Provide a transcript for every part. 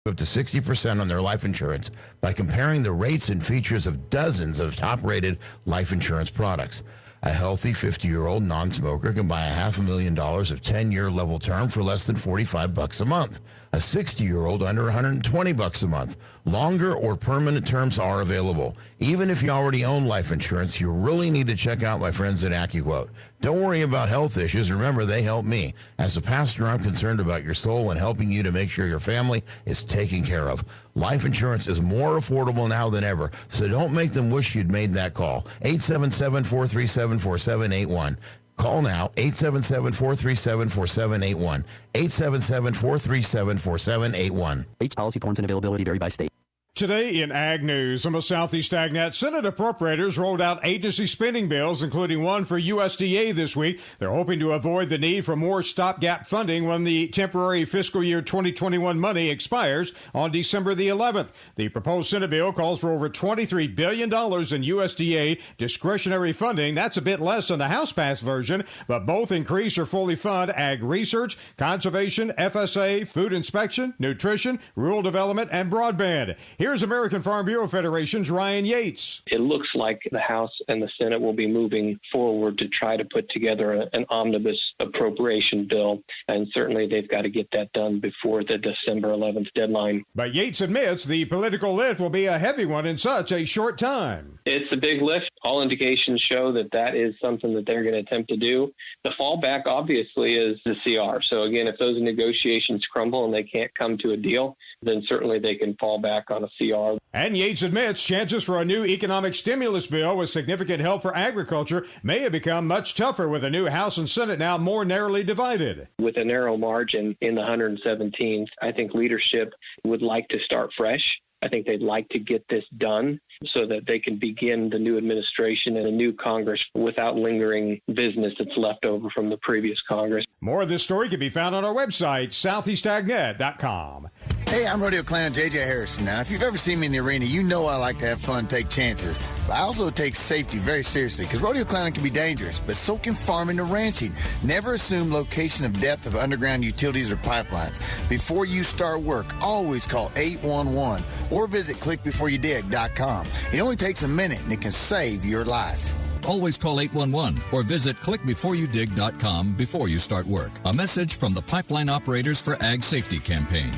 up to 60% on their life insurance by comparing the rates and features of dozens of top-rated life insurance products. A healthy 50-year-old non-smoker can buy $500,000 of 10-year level term for less than $45 a month. A 60-year-old under $120 a month. Longer or permanent terms are available. Even if you already own life insurance, you really need to check out my friends at AccuQuote. Don't worry about health issues. Remember, they help me. As a pastor, I'm concerned about your soul and helping you to make sure your family is taken care of. Life insurance is more affordable now than ever, so don't make them wish you'd made that call. 877-437-4781. Call now, 877-437-4781. 877-437-4781. Rates, policy forms, and availability vary by state. Today in Ag News, from the Southeast AgNet, Senate appropriators rolled out agency spending bills, including one for USDA this week. They're hoping to avoid the need for more stopgap funding when the temporary fiscal year 2021 money expires on December the 11th. The proposed Senate bill calls for over $23 billion in USDA discretionary funding. That's a bit less than the House-passed version, but both increase or fully fund ag research, conservation, FSA, food inspection, nutrition, rural development, and broadband. Here's American Farm Bureau Federation's Ryan Yates. It looks like the House and the Senate will be moving forward to try to put together an omnibus appropriation bill, and certainly they've got to get that done before the December 11th deadline. But Yates admits the political lift will be a heavy one in such a short time. It's a big lift. All indications show that that is something that they're going to attempt to do. The fallback, obviously, is the CR. So, again, if those negotiations crumble and they can't come to a deal, then certainly they can fall back on a CR. And Yates admits chances for a new economic stimulus bill with significant help for agriculture may have become much tougher with the new House and Senate now more narrowly divided. With a narrow margin in the 117th, I think leadership would like to start fresh. I think they'd like to get this done so that they can begin the new administration and a new Congress without lingering business that's left over from the previous Congress. More of this story can be found on our website, southeastagnet.com. Hey, I'm Rodeo Clan JJ Harrison. Now, if you've ever seen me in the arena, you know I like to have fun, take chances. But I also take safety very seriously because rodeo clowning can be dangerous, but so can farming and ranching. Never assume location of depth of underground utilities or pipelines. Before you start work, always call 811 or visit clickbeforeyoudig.com. It only takes a minute and it can save your life. Always call 811 or visit clickbeforeyoudig.com before you start work. A message from the Pipeline Operators for Ag Safety campaign.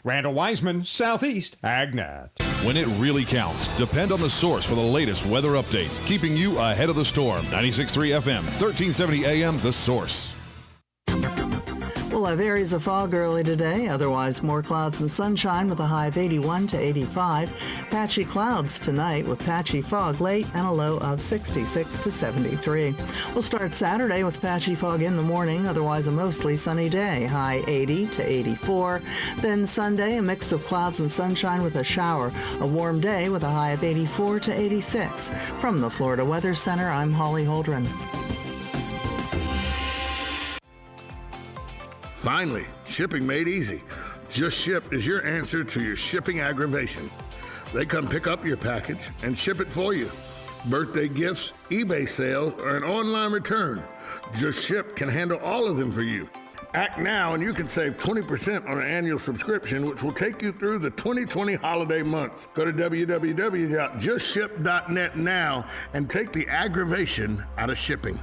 Randall Wiseman, Southeast AgNet. When it really counts, depend on the source for the latest weather updates, keeping you ahead of the storm. 96.3 FM, 1370 AM, The Source. We'll have areas of fog early today, otherwise more clouds and sunshine with a high of 81 to 85. Patchy clouds tonight with patchy fog late and a low of 66 to 73. We'll start Saturday with patchy fog in the morning, otherwise a mostly sunny day, high 80 to 84. Then Sunday, a mix of clouds and sunshine with a shower. A warm day with a high of 84 to 86. From the Florida Weather Center, I'm Holly Holdren. Finally, shipping made easy. Just Ship is your answer to your shipping aggravation. They come pick up your package and ship it for you. Birthday gifts, eBay sales, or an online return. Just Ship can handle all of them for you. Act now and you can save 20% on an annual subscription, which will take you through the 2020 holiday months. Go to www.justship.net now and take the aggravation out of shipping.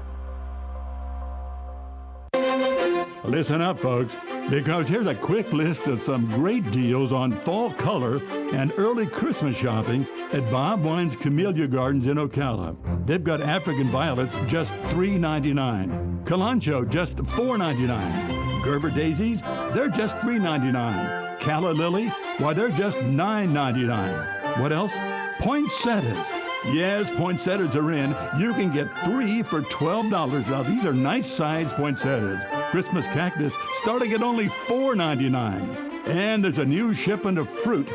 Listen up, folks, because here's a quick list of some great deals on fall color and early Christmas shopping at Bob Wine's Camellia Gardens in Ocala. They've got African violets just $3.99. Kalanchoe just $4.99. Gerber daisies, they're just $3.99. Calla lily, why, they're just $9.99. What else? Poinsettias. Yes, poinsettias are in. You can get 3 for $12. Now, these are nice-sized poinsettias. Christmas cactus starting at only $4.99. And there's a new shipment of fruit.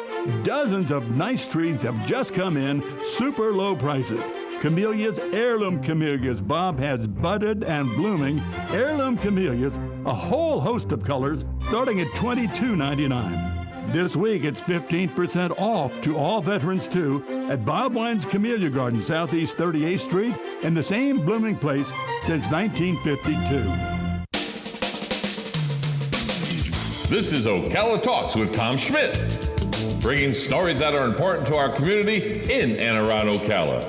Dozens of nice trees have just come in, super low prices. Camellias, heirloom camellias. Bob has budded and blooming heirloom camellias, a whole host of colors, starting at $22.99. This week, it's 15% off to all veterans, too, at Bob Wine's Camellia Garden, Southeast 38th Street, in the same blooming place since 1952. This is Ocala Talks with Tom Schmitz. bringing stories that are important to our community in and around Ocala.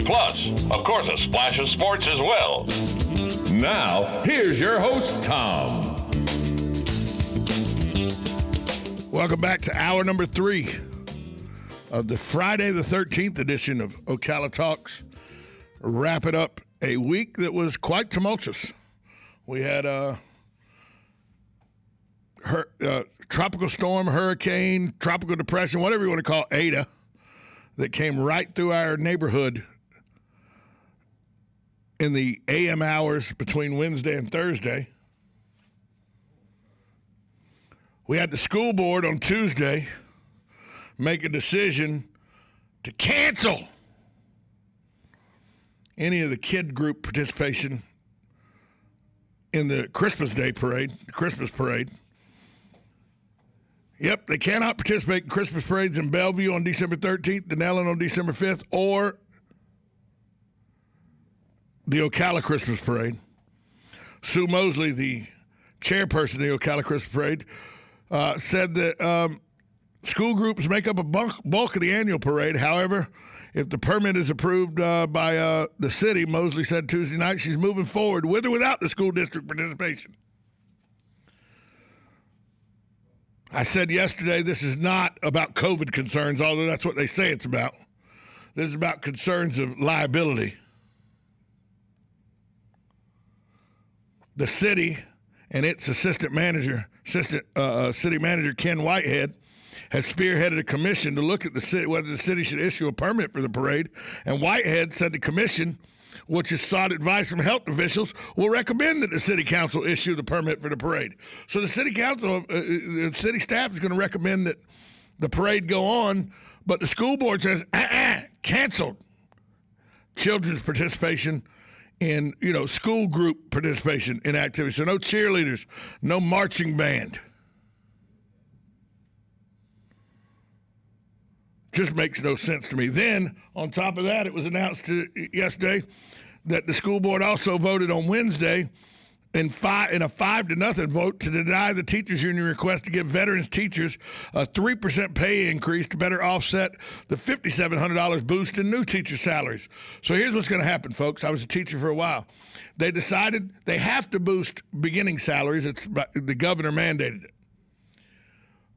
Plus, of course, a splash of sports as well. Now, here's your host, Tom. Welcome back to hour number 3 of the Friday the 13th edition of Ocala Talks. Wrapping up a week that was quite tumultuous. We had a tropical storm, hurricane, tropical depression, whatever you want to call it, Ada, that came right through our neighborhood in the AM hours between Wednesday and Thursday. We had the school board on Tuesday make a decision to cancel any of the kid group participation in the Christmas Day parade, the Christmas parade. Yep, they cannot participate in Christmas parades in Bellevue on December 13th, Denellen on December 5th, or the Ocala Christmas Parade. Sue Mosley, the chairperson of the Ocala Christmas Parade, said that school groups make up a bulk of the annual parade. However, if the permit is approved by the city, Mosley said Tuesday night, she's moving forward with or without the school district participation. I said yesterday this is not about COVID concerns, although that's what they say it's about. This is about concerns of liability. The city and its city manager Ken Whitehead has spearheaded a commission to look at the city, whether the city should issue a permit for the parade. And Whitehead said the commission, which has sought advice from health officials, will recommend that the city council issue the permit for the parade. So the city council, the city staff is going to recommend that the parade go on, but the school board says, canceled children's participation in, school group participation in activities. So no cheerleaders, no marching band. Just makes no sense to me. Then, on top of that, it was announced yesterday that the school board also voted on Wednesday in a 5-0 vote to deny the teachers union request to give veterans teachers a 3% pay increase to better offset the $5,700 boost in new teacher salaries. So here's what's going to happen, folks. I was a teacher for a while. They decided they have to boost beginning salaries. The governor mandated it.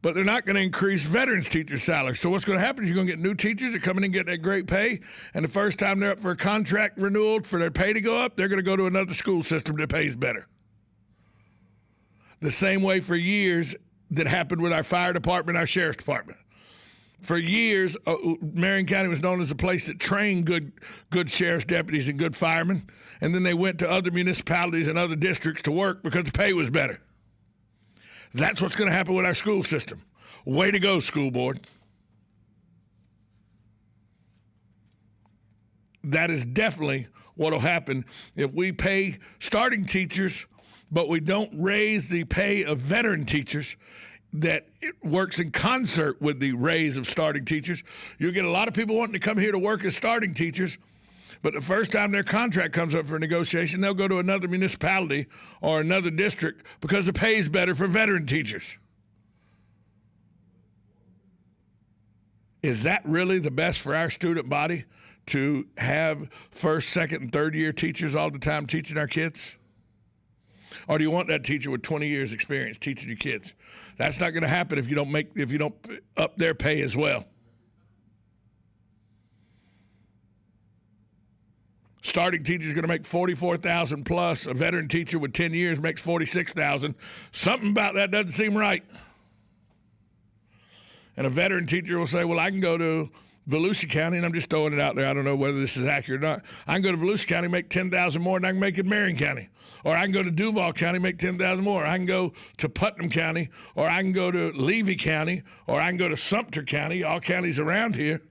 But they're not going to increase veterans teachers' salaries. So what's going to happen is you're going to get new teachers that come in and get that great pay, and the first time they're up for a contract renewal for their pay to go up, they're going to go to another school system that pays better. The same way for years that happened with our fire department, our sheriff's department. For years, Marion County was known as a place that trained good sheriff's deputies and good firemen, and then they went to other municipalities and other districts to work because the pay was better. That's what's going to happen with our school system. Way to go, school board. That is definitely what will happen if we pay starting teachers, but we don't raise the pay of veteran teachers. That it works in concert with the raise of starting teachers. You'll get a lot of people wanting to come here to work as starting teachers, but the first time their contract comes up for negotiation, they'll go to another municipality or another district because the pay is better for veteran teachers. Is that really the best for our student body, to have first, second, and third year teachers all the time teaching our kids? Or do you want that teacher with 20 years experience teaching your kids? That's not going to happen if you don't up their pay as well. Starting teacher is going to make $44,000 plus. A veteran teacher with 10 years makes $46,000. Something about that doesn't seem right. And a veteran teacher will say, well, I can go to Volusia County, and I'm just throwing it out there. I don't know whether this is accurate or not. I can go to Volusia County, make $10,000 more than I can make in Marion County. Or I can go to Duval County, make $10,000 more. I can go to Putnam County, or I can go to Levy County, or I can go to Sumter County, all counties around here,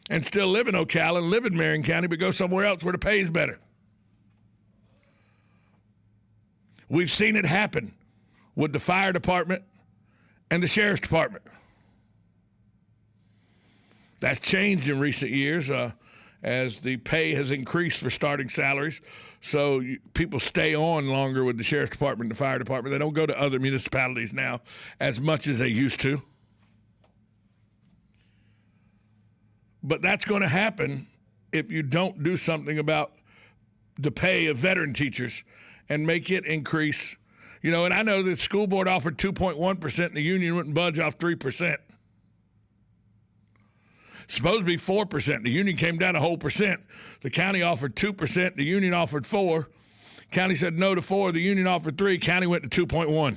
and still live in Ocala and live in Marion County, but go somewhere else where the pay is better. We've seen it happen with the fire department and the sheriff's department. That's changed in recent years as the pay has increased for starting salaries. So people stay on longer with the sheriff's department and the fire department. They don't go to other municipalities now as much as they used to. But that's going to happen if you don't do something about the pay of veteran teachers and make it increase. You know, and I know the school board offered 2.1% and the union wouldn't budge off 3%. Supposed to be 4%. The union came down a whole percent. The county offered 2%. The union offered 4%. County said no to 4%. The union offered 3%. County went to 2.1%.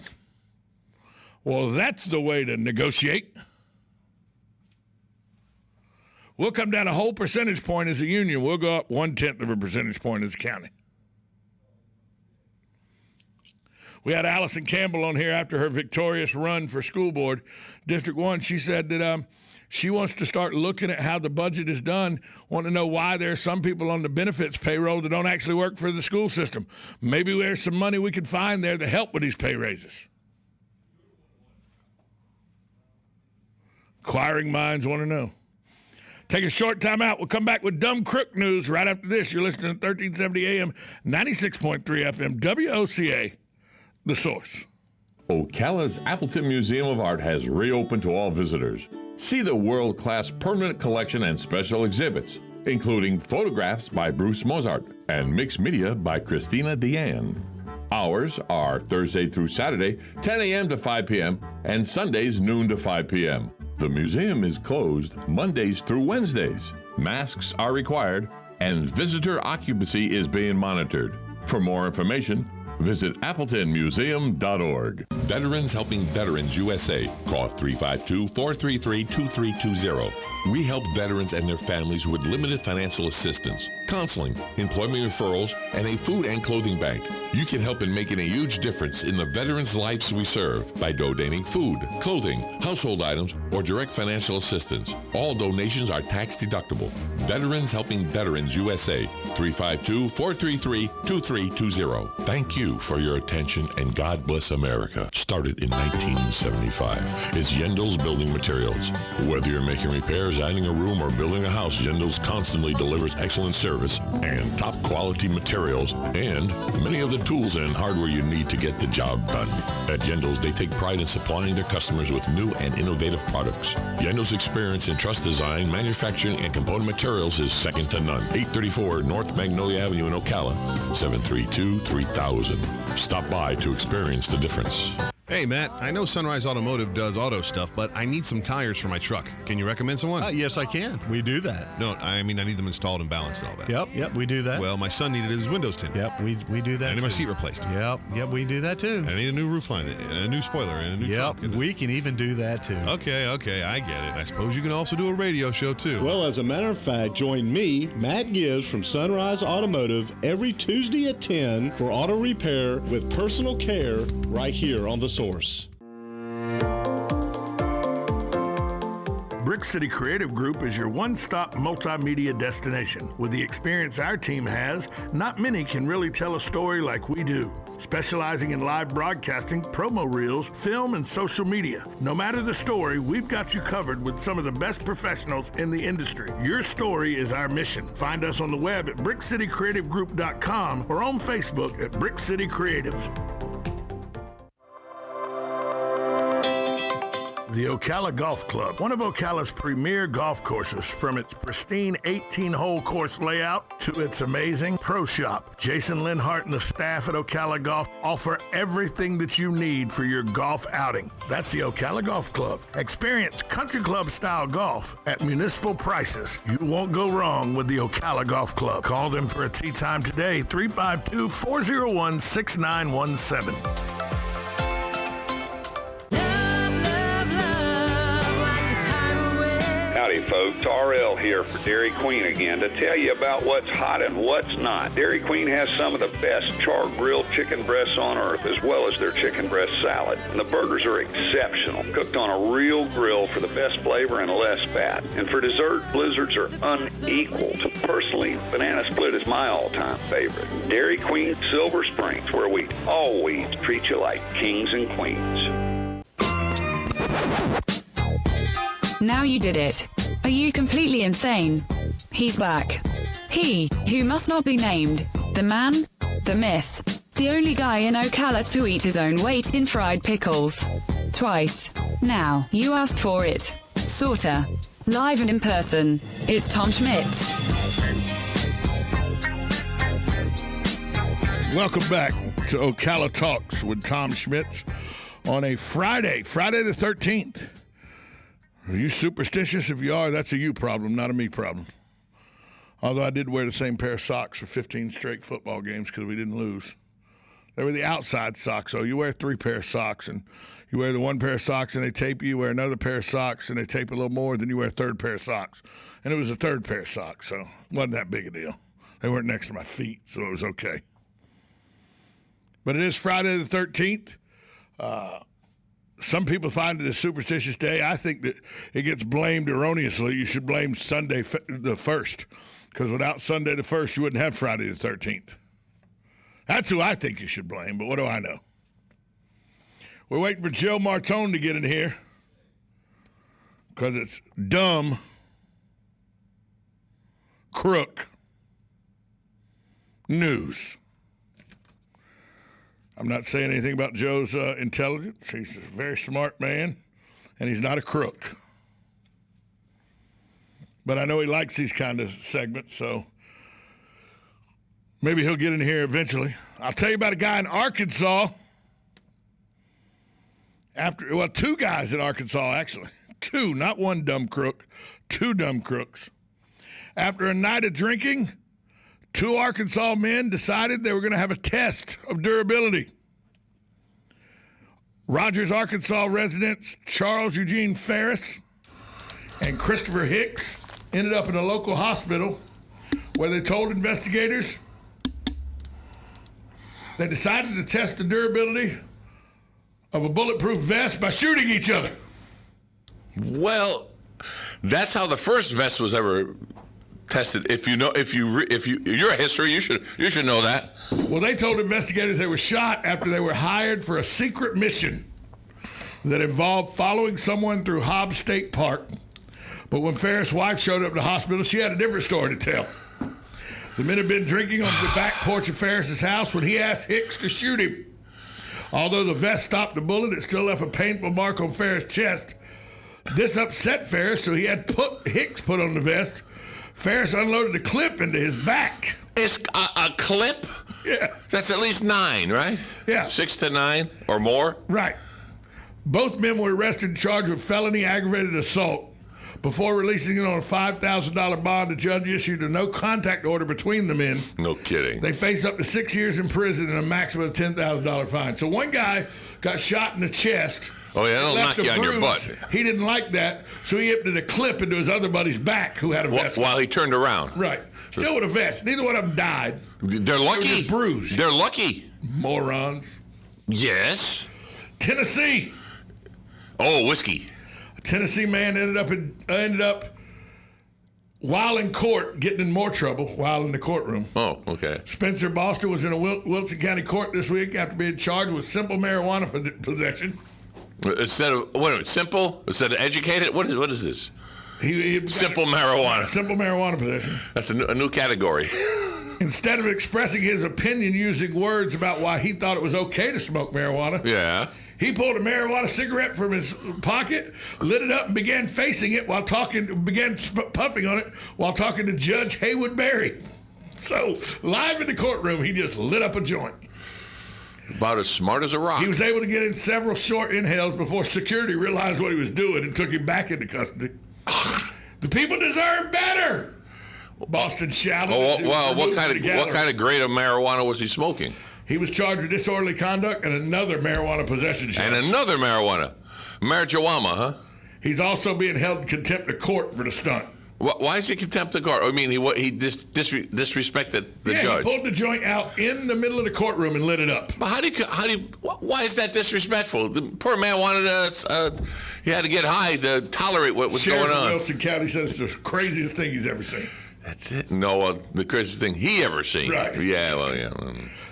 Well, that's the way to negotiate. We'll come down a whole percentage point as a union. We'll go up 0.1 of a percentage point as a county. We had Allison Campbell on here after her victorious run for school board, District 1. She said that she wants to start looking at how the budget is done, want to know why there are some people on the benefits payroll that don't actually work for the school system. Maybe there's some money we could find there to help with these pay raises. Inquiring minds want to know. Take a short time out. We'll come back with Dumb Crook News right after this. You're listening to 1370 AM, 96.3 FM, WOCA, The Source. Ocala's Appleton Museum of Art has reopened to all visitors. See the world-class permanent collection and special exhibits, including photographs by Bruce Mozart and mixed media by Christina Deanne. Hours are Thursday through Saturday, 10 a.m. to 5 p.m., and Sundays, noon to 5 p.m. The museum is closed Mondays through Wednesdays. Masks are required, and visitor occupancy is being monitored. For more information, visit appletonmuseum.org. Veterans Helping Veterans USA. Call 352-433-2320. We help veterans and their families with limited financial assistance, counseling, employment referrals, and a food and clothing bank. You can help in making a huge difference in the veterans' lives we serve by donating food, clothing, household items, or direct financial assistance. All donations are tax deductible. Veterans Helping Veterans USA. 352-433-2320. Thank you for your attention, and God bless America. Started in 1975. It's Yendel's Building Materials. Whether you're making repairs, adding a room, or building a house, Yendel's constantly delivers excellent service and top quality materials and many of the tools and hardware you need to get the job done. At Yendel's, they take pride in supplying their customers with new and innovative products. Yendel's experience in truss design, manufacturing, and component materials is second to none. 834 North Magnolia Avenue in Ocala, 732-3000. Stop by to experience the difference. Hey, Matt, I know Sunrise Automotive does auto stuff, but I need some tires for my truck. Can you recommend someone? Yes, I can. We do that. No, I mean, I need them installed and balanced and all that. Yep, we do that. Well, my son needed his windows tinted. Yep, we do that. I need my seat replaced. Yep, we do that too. I need a new roof line, and a new spoiler, and a new truck. Yep, we can even do that too. Okay, I get it. I suppose you can also do a radio show too. Well, as a matter of fact, join me, Matt Gibbs from Sunrise Automotive, every Tuesday at 10 for auto repair with personal care right here on The Source. Brick City Creative Group is your one-stop multimedia destination. With the experience our team has, not many can really tell a story like we do. Specializing in live broadcasting, promo reels, film, and social media. No matter the story, we've got you covered with some of the best professionals in the industry. Your story is our mission. Find us on the web at brickcitycreativegroup.com or on Facebook at Brick City Creatives. The Ocala Golf Club, one of Ocala's premier golf courses, from its pristine 18-hole course layout to its amazing pro shop. Jason Linhart and the staff at Ocala Golf offer everything that you need for your golf outing. That's the Ocala Golf Club. Experience country club style golf at municipal prices. You won't go wrong with the Ocala Golf Club. Call them for a tee time today, 352-401-6917. Howdy folks, RL here for Dairy Queen again to tell you about what's hot and what's not. Dairy Queen has some of the best char-grilled chicken breasts on earth, as well as their chicken breast salad. And the burgers are exceptional, cooked on a real grill for the best flavor and less fat. And for dessert, blizzards are unequaled. Personally, banana split is my all-time favorite. Dairy Queen Silver Springs, where we always treat you like kings and queens. Now you did it. Are you completely insane? He's back. He, who must not be named. The man, the myth. The only guy in Ocala to eat his own weight in fried pickles. Twice. Now, you asked for it. Sorta. Live and in person, it's Tom Schmitz. Welcome back to Ocala Talks with Tom Schmitz on a Friday the 13th. Are you superstitious? If you are, that's a you problem, not a me problem. Although I did wear the same pair of socks for 15 straight football games because we didn't lose. They were the outside socks, so you wear 3 pair of socks, and you wear the 1 pair of socks and they tape you, wear another pair of socks and they tape a little more, then you wear a 3rd pair of socks. And it was a 3rd pair of socks, so it wasn't that big a deal. They weren't next to my feet, so it was okay. But it is Friday the 13th. Some people find it a superstitious day. I think that it gets blamed erroneously. You should blame Sunday the 1st, because without Sunday the 1st, you wouldn't have Friday the 13th. That's who I think you should blame, but what do I know? We're waiting for Joe Martone to get in here because it's dumb, crook news. I'm not saying anything about Joe's intelligence. He's a very smart man, and he's not a crook. But I know he likes these kind of segments, so maybe he'll get in here eventually. I'll tell you about a guy in Arkansas. 2 guys in Arkansas, actually. 2, not 1 dumb crook, 2 dumb crooks. After a night of drinking, 2 Arkansas men decided they were going to have a test of durability. Rogers, Arkansas residents Charles Eugene Ferris and Christopher Hicks ended up in a local hospital where they told investigators they decided to test the durability of a bulletproof vest by shooting each other. Well, that's how the first vest was ever tested. You're a history, you should know that. Well, they told investigators they were shot after they were hired for a secret mission that involved following someone through Hobbs State Park. But when Ferris' wife showed up at the hospital, she had a different story to tell. The men had been drinking on the back porch of Ferris' house when he asked Hicks to shoot him. Although the vest stopped the bullet, it still left a painful mark on Ferris' chest. This upset Ferris, so he had Hicks put on the vest. Ferris unloaded a clip into his back. It's a clip? Yeah. That's at least 9, right? Yeah. 6 to 9 or more? Right. Both men were arrested and charged with felony aggravated assault. Before releasing it on a $5,000 bond, the judge issued a no-contact order between the men. No kidding. They face up to 6 years in prison and a maximum of $10,000 fine. So one guy got shot in the chest. Oh, yeah, that'll knock you on your butt. He didn't like that, so he emptied a clip into his other buddy's back who had a vest. While he turned around. Right. Still with a vest. Neither one of them died. They're lucky. They were just bruised. They're lucky. Morons. Yes. Tennessee. Oh, whiskey. A Tennessee man ended up while in court getting in more trouble while in the courtroom. Oh, okay. Spencer Boster was in a Wilson County court this week after being charged with simple marijuana possession. Instead of simple? Instead of educated? What is this? Simple marijuana. Simple marijuana possession. That's a new category. Instead of expressing his opinion using words about why he thought it was okay to smoke marijuana, he pulled a marijuana cigarette from his pocket, lit it up, and began facing it while puffing on it while talking to Judge Haywood Berry. So, live in the courtroom, he just lit up a joint. About as smart as a rock. He was able to get in several short inhales before security realized what he was doing and took him back into custody. The people deserve better, Boston shouted. Oh, well, what kind of grade of marijuana was he smoking? He was charged with disorderly conduct and another marijuana possession charge. And another marijuana. Marijuana, huh? He's also being held in contempt of court for the stunt. Why is he contempt of court? I mean, he disrespected the judge. Yeah, he pulled the joint out in the middle of the courtroom and lit it up. But why is that disrespectful? The poor man wanted he had to get high to tolerate what was going on. Sheriff of Wilson County says it's the craziest thing he's ever seen. That's it? No, the craziest thing he ever seen. Right. Yeah, well, yeah.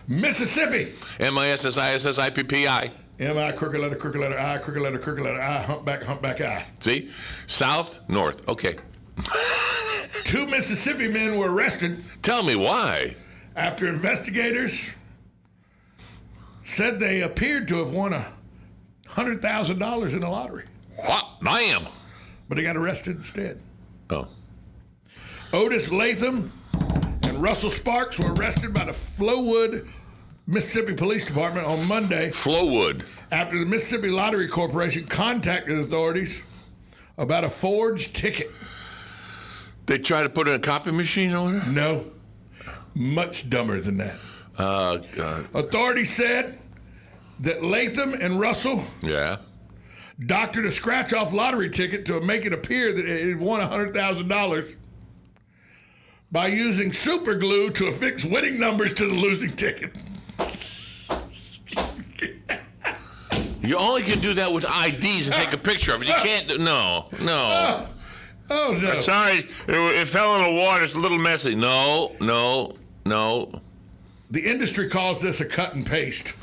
Mississippi. M-I-S-S-I-S-S-I-P-P-I. M-I, crooked letter, I, crooked letter, I, humpback, I. See? South, north. Okay. 2 Mississippi men were arrested. Tell me why. After investigators said they appeared to have won $100,000 in the lottery. What? Damn. but they got arrested instead. Oh. Otis Latham and Russell Sparks were arrested by the Flowood, Mississippi Police Department on Monday. Flowood. After the Mississippi Lottery Corporation contacted authorities about a forged ticket. They tried to put in a copy machine over there? No. Much dumber than that. God. Authorities said that Latham and Russell doctored a scratch-off lottery ticket to make it appear that it had won $100,000 by using super glue to affix winning numbers to the losing ticket. You only can do that with IDs and take a picture of it. You can't do... No. Oh, no. I'm sorry. It fell in the water. It's a little messy. No. The industry calls this a cut and paste.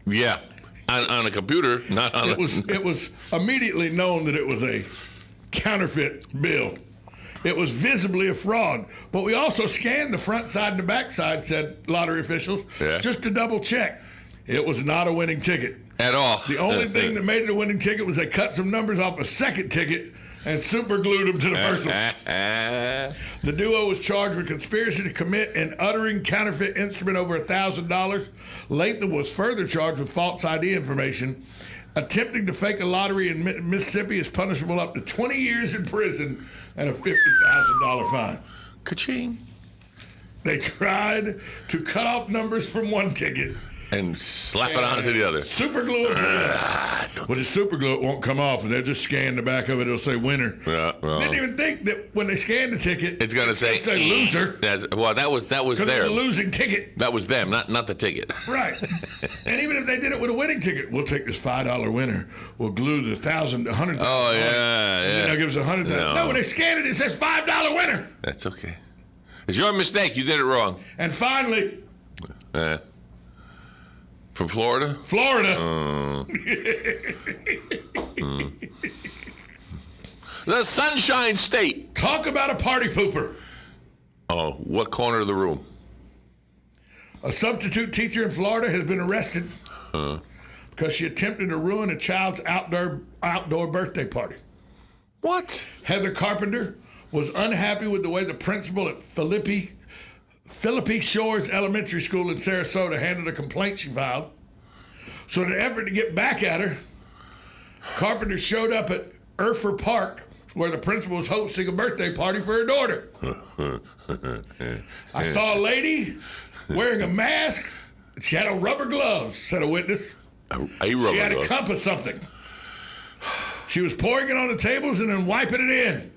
Yeah. On a computer, not on It was immediately known that it was a counterfeit bill. It was visibly a fraud. But we also scanned the front side and the back side, said lottery officials, just to double check. It was not a winning ticket. At all. The only thing that made it a winning ticket was they cut some numbers off a second ticket and super glued them to the first one. The duo was charged with conspiracy to commit and uttering counterfeit instrument over $1,000. Latham was further charged with false ID information. Attempting to fake a lottery in Mississippi is punishable up to 20 years in prison and a $50,000 fine. Ka-ching. They tried to cut off numbers from one ticket and slap it onto the other. Super glue it to the other. With the super glue, it won't come off, and they'll just scan the back of it. It'll say winner. Didn't even think that when they scan the ticket, it's going to say loser. Well, that was there. It was a losing ticket. That was them, not the ticket. Right. And even if they did it with a winning ticket, we'll take this $5 winner. We'll glue the $100,000. Oh yeah. And then they'll give us $100,000. No, when they scan it, it says $5 winner. That's okay. It's your mistake. You did it wrong. And finally. From Florida? The Sunshine State. Talk about a party pooper. Oh, what corner of the room? A substitute teacher in Florida has been arrested because she attempted to ruin a child's outdoor birthday party. What? Heather Carpenter was unhappy with the way the principal at Philippi Shores Elementary School in Sarasota handled a complaint she filed. So in an effort to get back at her, Carpenter showed up at Urfer Park, where the principal was hosting a birthday party for her daughter. I saw a lady wearing a mask. She had a rubber gloves, said a witness. She had a cup of something. She was pouring it on the tables and then wiping it in.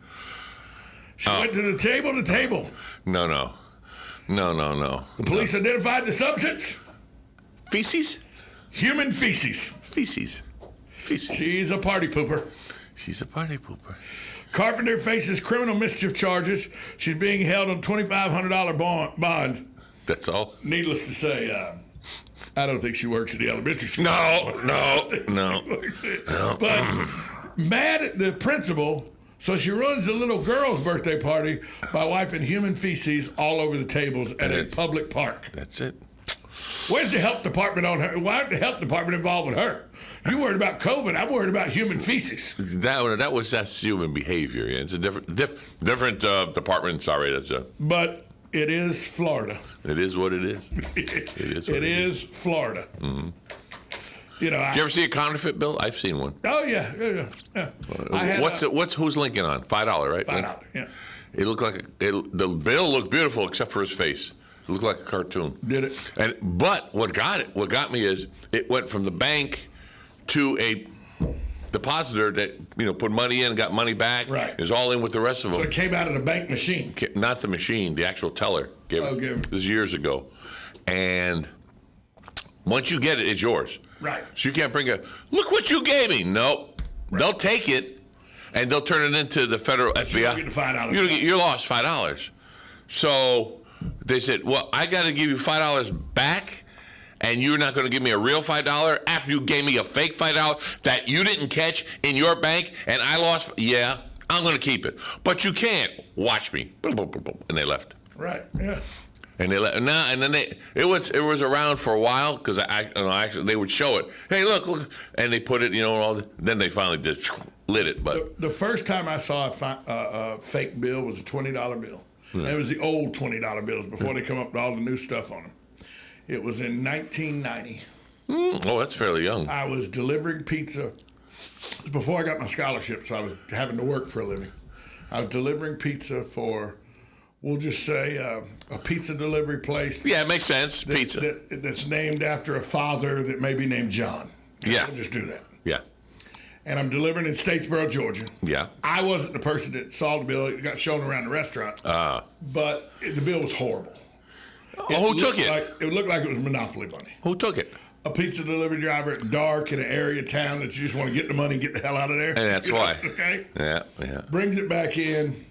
She went to the table. No. The police identified the substance. Feces? Human feces. Feces. She's a party pooper. Carpenter faces criminal mischief charges. She's being held on $2,500 bond. That's all? Needless to say, I don't think she works at the elementary school. No. But mad at the principal, so she runs the little girl's birthday party by wiping human feces all over the tables at a public park. That's it. Where's the health department on her? Why isn't the health department involved with her? You worried about COVID. I'm worried about human feces. That's human behavior. Yeah. It's a different department. Sorry, But it is Florida. It is what it is. It is Florida. Mm-hmm. You know, did you ever see a counterfeit bill? I've seen one. Oh yeah. Who's Lincoln on? $5, right? $5. Yeah. It looked like the bill looked beautiful except for his face. It looked like a cartoon. Did it? But what got me is it went from the bank to a depositor that put money in and got money back. Right. It was all in with the rest of them. So it came out of the bank machine. Not the machine, the actual teller. This was years ago. And once you get it, it's yours. Right. So you can't look what you gave me. Nope. Right. They'll take it and they'll turn it into the federal FBI. You don't get the $5. You lost $5. So they said, well, I got to give you $5 back, and you're not going to give me a real $5 after you gave me a fake $5 that you didn't catch in your bank, and I lost. Yeah, I'm going to keep it. But you can't. Watch me. And they left. Right, yeah. And it was around for a while because actually they would show it. Hey, look, and they put it, then they finally just lit it. But the first time I saw a fake bill was a $20 bill. And it was the old $20 bills before they come up with all the new stuff on them. It was in 1990. Oh, that's fairly young. I was delivering pizza. It was before I got my scholarship, so I was having to work for a living. I was delivering pizza for, we'll just say, a pizza delivery place. Yeah, it makes sense. Pizza. That's named after a father that may be named John. Yeah. We'll just do that. Yeah. And I'm delivering in Statesboro, Georgia. Yeah. I wasn't the person that saw the bill. It got shown around the restaurant. But the bill was horrible. Who took it? It looked like it was Monopoly money. Who took it? A pizza delivery driver at dark in an area of town that you just want to get the money and get the hell out of there. And that's why. Okay? Yeah. Brings it back in.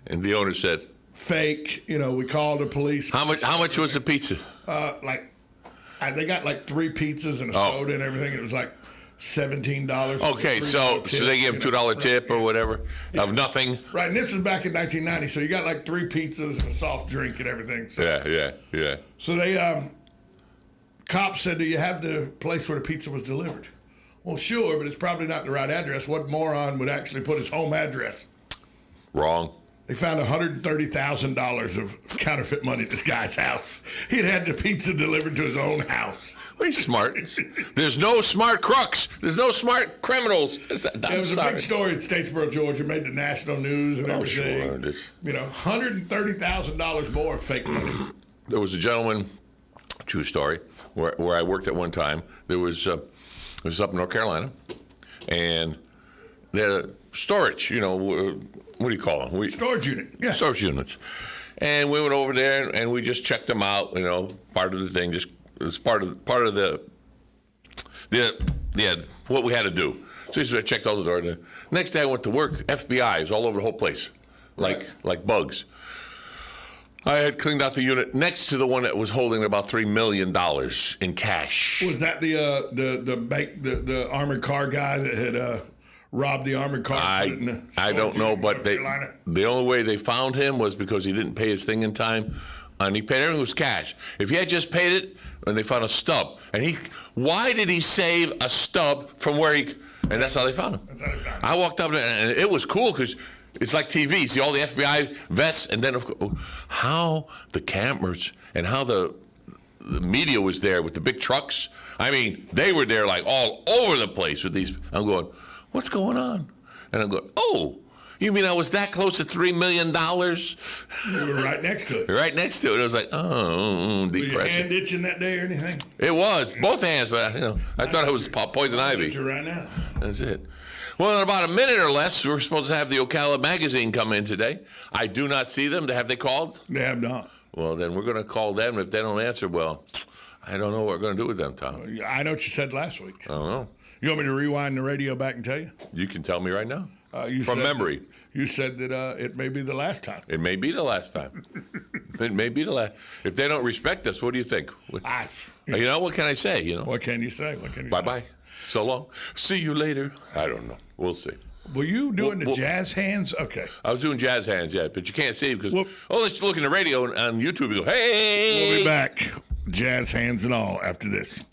And the owner said, fake. We called the police. How much was the pizza? They got like 3 pizzas and a soda and everything. It was like $17. Okay, so they gave him $2 tip or whatever of nothing. Right, and this was back in 1990, so you got like 3 pizzas and a soft drink and everything. So. Yeah. So they, cops said, do you have the place where the pizza was delivered? Well, sure, but it's probably not the right address. What moron would actually put his home address? Wrong. They found $130,000 of counterfeit money at this guy's house. He'd had the pizza delivered to his own house. Well, he's smart. There's no smart crooks. There's no smart criminals. It was a big story in Statesboro, Georgia. Made the national news and everything. Sure. $130,000 more fake money. There was a gentleman, true story, where I worked at one time. It was up in North Carolina, and they had a storage, what do you call them? Storage unit. Yeah. Storage units. And we went over there and we just checked them out, part of the thing, just it was part of the what we had to do. So I checked all the doors. Next day I went to work, FBI was all over the whole place, like bugs. I had cleaned out the unit next to the one that was holding about $3 million in cash. Was that the armored car guy that had robbed the armored car? I don't know, but the only way they found him was because he didn't pay his thing in time, and he paid everything was cash. If he had just paid it, and they found a stub, why did he save a stub from where and that's how they found him. I walked up there, and it was cool because it's like TV. See all the FBI vests, and then how the cameras and how the media was there with the big trucks. I mean, they were there like all over the place with these. I'm going, what's going on? And I'm going, oh, you mean I was that close to $3 million? You were right next to it. Right next to it. I was like, depressing. Were your hand itching that day or anything? It was. Both hands, but I thought it was poison ivy. It's right now. That's it. Well, in about a minute or less, we're supposed to have the Ocala magazine come in today. I do not see them. Have they called? They have not. Well, then we're going to call them. If they don't answer, well, I don't know what we're going to do with them, Tom. I know what you said last week. I don't know. You want me to rewind the radio back and tell you? You can tell me right now. From memory. You said that it may be the last time. It may be the last time. It may be the last. If they don't respect us, what do you think? What can I say? What can you say? Bye-bye. So long. See you later. I don't know. We'll see. Were you doing the jazz hands? Okay. I was doing jazz hands, yeah, but you can't see because let's look in the radio on YouTube and go, hey! We'll be back. Jazz hands and all after this.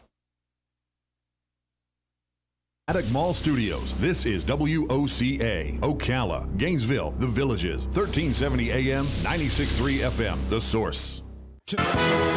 Attic Mall Studios. This is WOCA, Ocala, Gainesville, The Villages, 1370 AM, 96.3 FM, The Source.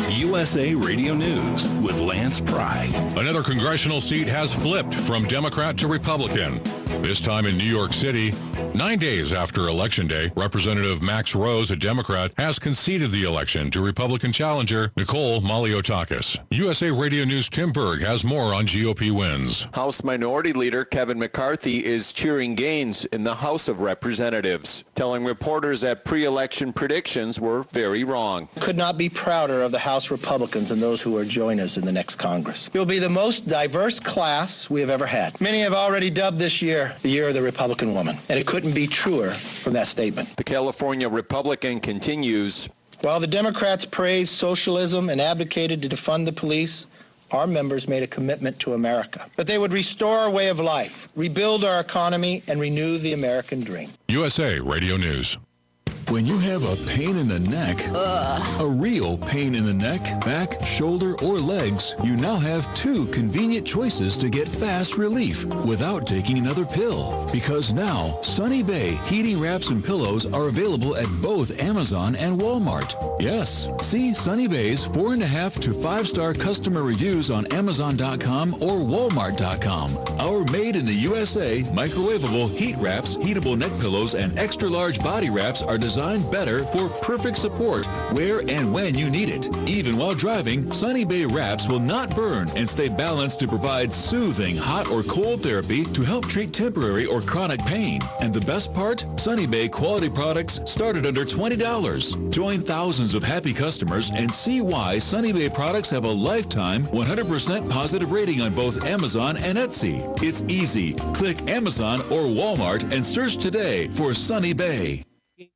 USA Radio News with Lance Pride. Another congressional seat has flipped from Democrat to Republican. This time in New York City. 9 days after Election Day, Representative Max Rose, a Democrat, has conceded the election to Republican challenger Nicole Maliotakis. USA Radio News' Tim Berg has more on GOP wins. House Minority Leader Kevin McCarthy is cheering gains in the House of Representatives, telling reporters that pre-election predictions were very wrong. Could not be prouder of the House Republicans and those who will join us in the next Congress. It will be the most diverse class we have ever had. Many have already dubbed this year the year of the Republican woman, and it couldn't be truer from that statement. The California Republican continues. While the Democrats praised socialism and advocated to defund the police, our members made a commitment to America, that they would restore our way of life, rebuild our economy, and renew the American dream. USA Radio News. When you have a pain in the neck, a real pain in the neck, back, shoulder, or legs, you now have 2 convenient choices to get fast relief without taking another pill. Because now, Sunny Bay heating wraps and pillows are available at both Amazon and Walmart. Yes, see Sunny Bay's 4.5 to 5-star customer reviews on Amazon.com or Walmart.com. Our made in the USA microwavable heat wraps, heatable neck pillows, and extra large body wraps are designed better for perfect support where and when you need it. Even while driving, Sunny Bay wraps will not burn and stay balanced to provide soothing hot or cold therapy to help treat temporary or chronic pain. And the best part? Sunny Bay quality products start at under $20. Join thousands of happy customers and see why Sunny Bay products have a lifetime 100% positive rating on both Amazon and Etsy. It's easy. Click Amazon or Walmart and search today for Sunny Bay.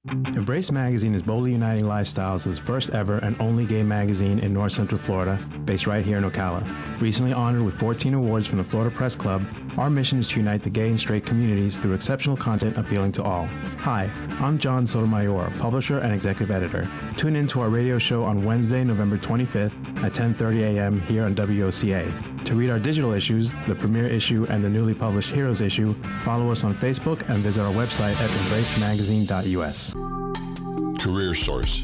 Embrace Magazine is boldly uniting lifestyles as first ever and only gay magazine in North Central Florida, based right here in Ocala. Recently honored with 14 awards from the Florida Press Club, our mission is to unite the gay and straight communities through exceptional content appealing to all. Hi, I'm John Sotomayor, publisher and executive editor. Tune in to our radio show on Wednesday, November 25th at 10:30 a.m. here on WOCA. To read our digital issues, the premiere issue, and the newly published Heroes issue, follow us on Facebook and visit our website at embracemagazine.us. Career Source,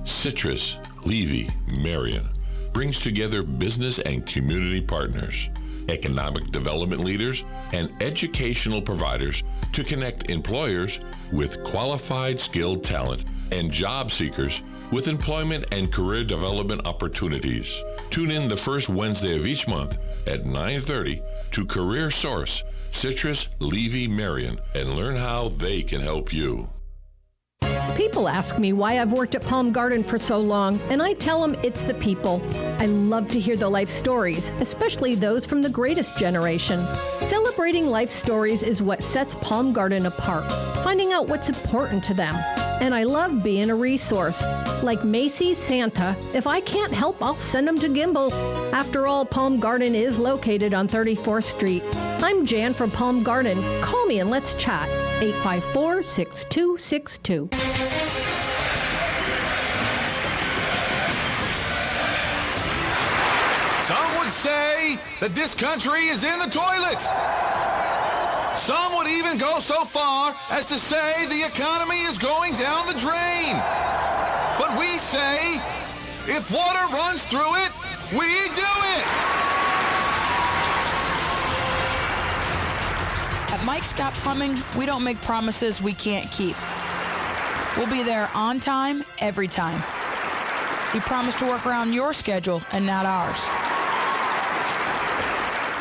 Citrus, Levy, Marion brings together business and community partners, economic development leaders, and educational providers to connect employers with qualified, skilled talent and job seekers with employment and career development opportunities. Tune in the first Wednesday of each month at 9:30 to Career Source, Citrus, Levy, Marion, and learn how they can help you. People ask me why I've worked at Palm Garden for so long, and I tell them it's the people. I love to hear the life stories, especially those from the greatest generation. Celebrating life stories is what sets Palm Garden apart, finding out what's important to them. And I love being a resource. Like Macy's Santa, if I can't help, I'll send them to Gimbel's. After all, Palm Garden is located on 34th Street. I'm Jan from Palm Garden. Call me and let's chat. 854-6262. Some would say that this country is in the toilet. Some would even go so far as to say the economy is going down the drain. But we say, if water runs through it, we do it. At Mike Scott Plumbing, we don't make promises we can't keep. We'll be there on time, every time. We promise to work around your schedule and not ours.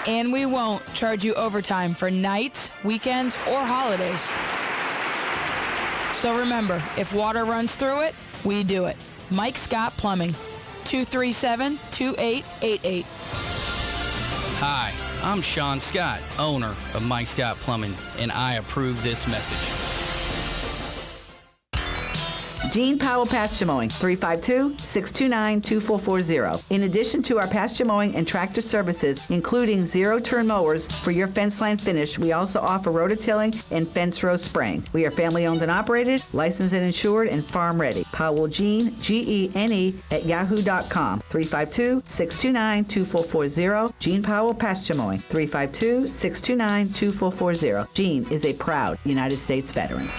And we won't charge you overtime for nights, weekends, or holidays. So remember, if water runs through it, we do it. Mike Scott Plumbing, 237-2888. Hi, I'm Sean Scott, owner of Mike Scott Plumbing, and I approve this message. Gene Powell Pasture Mowing, 352-629-2440. In addition to our pasture mowing and tractor services, including zero-turn mowers for your fence line finish, we also offer rototilling and fence row spraying. We are family-owned and operated, licensed and insured, and farm-ready. Powell Gene, Gene, at yahoo.com, 352-629-2440. Gene Powell Pasture Mowing, 352-629-2440. Gene is a proud United States veteran.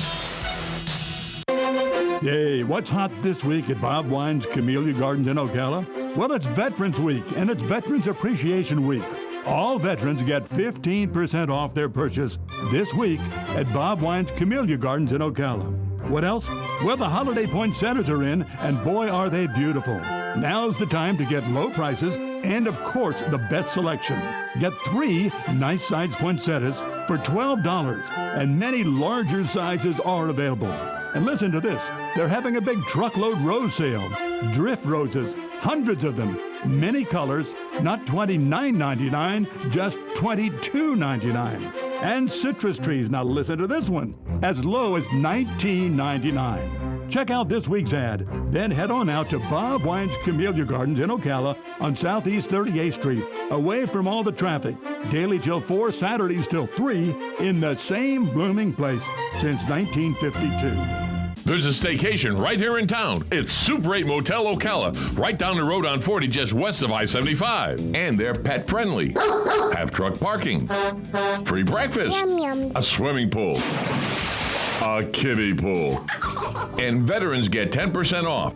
Yay, what's hot this week at Bob Wine's Camellia Gardens in Ocala? Well, it's Veterans Week, and it's Veterans Appreciation Week. All veterans get 15% off their purchase this week at Bob Wine's Camellia Gardens in Ocala. What else? Well, the holiday poinsettias are in, and boy, are they beautiful. Now's the time to get low prices and, of course, the best selection. Get 3 nice-sized poinsettias for $12, and many larger sizes are available. And listen to this. They're having a big truckload rose sale. Drift roses, hundreds of them, many colors, not $29.99, just $22.99. And citrus trees, now listen to this one, as low as $19.99. Check out this week's ad. Then head on out to Bob Wine's Camellia Gardens in Ocala on Southeast 38th Street, away from all the traffic. Daily till 4, Saturdays till 3, in the same blooming place since 1952. There's a staycation right here in town. It's Super 8 Motel Ocala, right down the road on 40, just west of I-75. And they're pet friendly. Have truck parking, free breakfast, a swimming pool, a kiddie pool, and veterans get 10% off.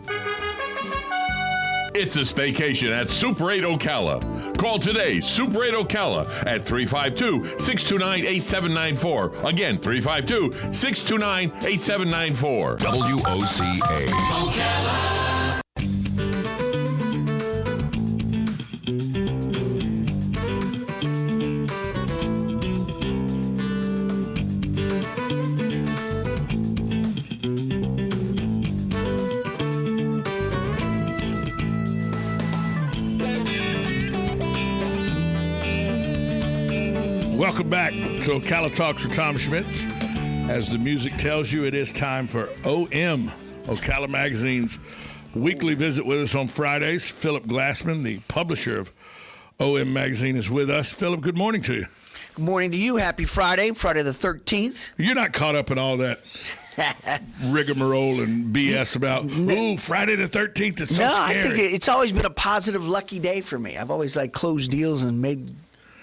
It's a staycation at Super 8 Ocala. Call today, Super 8 Ocala, at 352-629-8794. Again, 352-629-8794. WOCA. Ocala. Welcome back to Ocala Talks with Tom Schmitz. As the music tells you, it is time for OM, Ocala Magazine's weekly visit with us on Fridays. Philip Glassman, the publisher of OM Magazine, is with us. Philip, good morning to you. Good morning to you. Happy Friday, Friday the 13th. You're not caught up in all that rigmarole and BS about, Friday the 13th, it's so scary. I think it's always been a positive, lucky day for me. I've always closed deals and made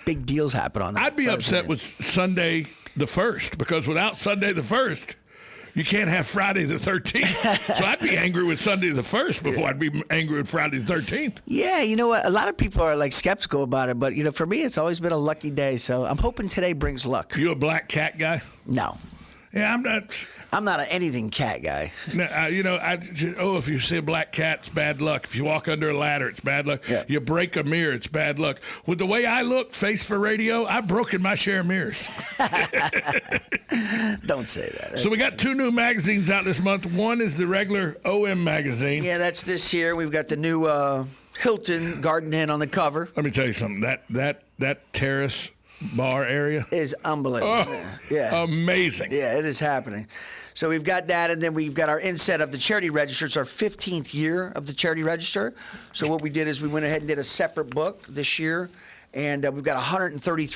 big deals happen on that. I'd be upset with Sunday the 1st, because without Sunday the 1st, you can't have Friday the 13th. So I'd be angry with Sunday the 1st before I'd be angry with Friday the 13th. Yeah, you know what? A lot of people are skeptical about it, but for me, it's always been a lucky day. So I'm hoping today brings luck. You a black cat guy? No. Yeah, I'm not. I'm not an anything cat guy. No, if you see a black cat, it's bad luck. If you walk under a ladder, it's bad luck. Yeah. You break a mirror, it's bad luck. With the way I look, face for radio, I've broken my share of mirrors. Don't say that. So we got 2 new magazines out this month. One is the regular OM magazine. Yeah, that's this year. We've got the new Hilton Garden Inn on the cover. Let me tell you something. That terrace bar area is unbelievable. Oh, yeah, amazing. Yeah, it is happening. So we've got that, and then we've got our inset of the Charity Register. It's our 15th year of the Charity Register. So what we did is we went ahead and did a separate book this year, and we've got 133